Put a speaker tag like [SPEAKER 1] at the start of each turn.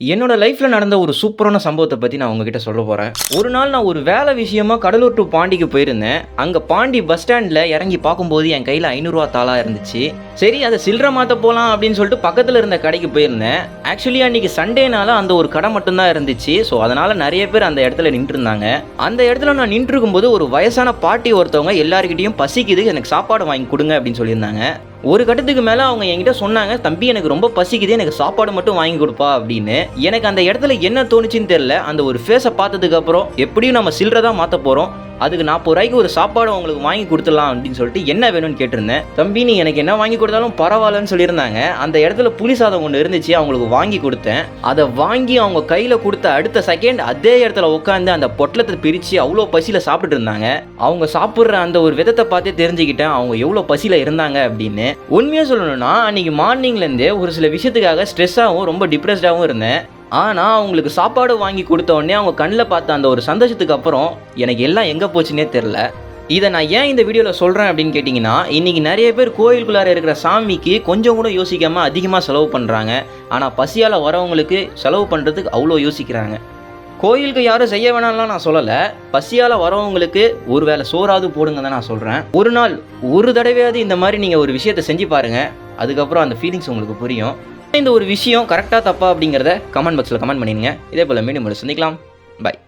[SPEAKER 1] என்னோட லைஃப்ல நடந்த ஒரு சூப்பரான சம்பவத்த பத்தி நான் உங்ககிட்ட சொல்ல போறேன். ஒரு நாள் நான் ஒரு வேலை விஷயமா கடலூர் டூ பாண்டிக்கு போயிருந்தேன். அங்க பாண்டி பஸ் ஸ்டாண்ட்ல இறங்கி பார்க்கும்போது என் கையில ரூ. 500 தாளா இருந்துச்சு. சரி அத சில்லற மாத்த போலாம் அப்படின்னு சொல்லிட்டு பக்கத்துல இருந்த கடைக்கு போயிருந்தேன். ஆக்சுவலி அன்னைக்கு சண்டேனால அந்த ஒரு கடை மட்டும் தான் இருந்துச்சு. ஸோ அதனால நிறைய பேர் அந்த இடத்துல நின்று இருந்தாங்க. அந்த இடத்துல நான் நின்று இருக்கும்போது ஒரு வயசான பாட்டி ஒருத்தவங்க எல்லார்கிட்டயும் பசிக்குது, எனக்கு சாப்பாடு வாங்கி கொடுங்க அப்படின்னு சொல்லியிருந்தாங்க. ஒரு கட்டத்துக்கு மேலே அவங்க என்கிட்ட சொன்னாங்க, தம்பி எனக்கு ரொம்ப பசிக்குது, எனக்கு சாப்பாடு மட்டும் வாங்கி கொடுப்பா அப்படின்னு. எனக்கு அந்த இடத்துல என்ன தோணுச்சுன்னு தெரியல. அந்த ஒரு ஃபேஸை பார்த்ததுக்கு அப்புறம் எப்படியும் நம்ம சில்லறை தான் மாற்ற போகிறோம், அதுக்கு 40 ரூபாய்க்கு ஒரு சாப்பாடு உங்களுக்கு வாங்கி கொடுத்துடலாம் அப்படின்னு சொல்லிட்டு என்ன வேணும்னு கேட்டிருந்தேன். தம்பி நீ எனக்கு என்ன வாங்கி கொடுத்தாலும் பரவாயில்லன்னு சொல்லியிருந்தாங்க. அந்த இடத்துல புளி சாதம் ஒன்று இருந்துச்சு, அவங்களுக்கு வாங்கி கொடுத்தேன். அதை வாங்கி அவங்க கையில் கொடுத்த அடுத்த செகண்ட் அதே இடத்துல உட்காந்து அந்த பொட்டலத்தை பிரித்து அவ்வளோ பசியில் சாப்பிட்டுட்டு இருந்தாங்க. அவங்க சாப்பிட்ற அந்த ஒரு விதத்தை பார்த்தே தெரிஞ்சுக்கிட்டேன் அவங்க எவ்வளோ பசியில் இருந்தாங்க அப்படின்னு. உண்மையாக சொல்லணும்னா அன்றைக்கி மார்னிங்லேருந்தே ஒரு சில விஷயத்துக்காக ஸ்ட்ரெஸ்ஸாகவும் ரொம்ப டிப்ரெஸ்டாகவும் இருந்தேன். ஆனால் அவங்களுக்கு சாப்பாடு வாங்கி கொடுத்த உடனே அவங்க கண்ணில் பார்த்த அந்த ஒரு சந்தோஷத்துக்கு அப்புறம் எனக்கு எல்லாம் எங்கே போச்சுன்னே தெரில. இதை நான் ஏன் இந்த வீடியோவில் சொல்கிறேன் அப்படின்னு கேட்டிங்கன்னா, இன்றைக்கி நிறைய பேர் கோயிலுக்குள்ளார இருக்கிற சாமிக்கு கொஞ்சம் கூட யோசிக்காமல் அதிகமாக செலவு பண்ணுறாங்க. ஆனால் பசியால் வரவங்களுக்கு செலவு பண்ணுறதுக்கு அவ்வளோ யோசிக்கிறாங்க. கோயிலுக்கு யாரும் செய்ய வேணாம்லாம் நான் சொல்லலை. பசியால் வரவங்களுக்கு ஒரு வேளை சோறாவது போடுங்க தான் நான் சொல்கிறேன். ஒரு நாள் ஒரு தடவையாவது இந்த மாதிரி நீங்கள் ஒரு விஷயத்தை செஞ்சு பாருங்கள். அதுக்கப்புறம் அந்த ஃபீலிங்ஸ் உங்களுக்கு புரியும். இந்த ஒரு விஷயம் கரெக்டாக தப்பா அப்படிங்கிறத கமெண்ட் பாக்ஸில் கமெண்ட் பண்ணிடுங்க. இதே போல் மீண்டும் சந்திக்கலாம். பாய்.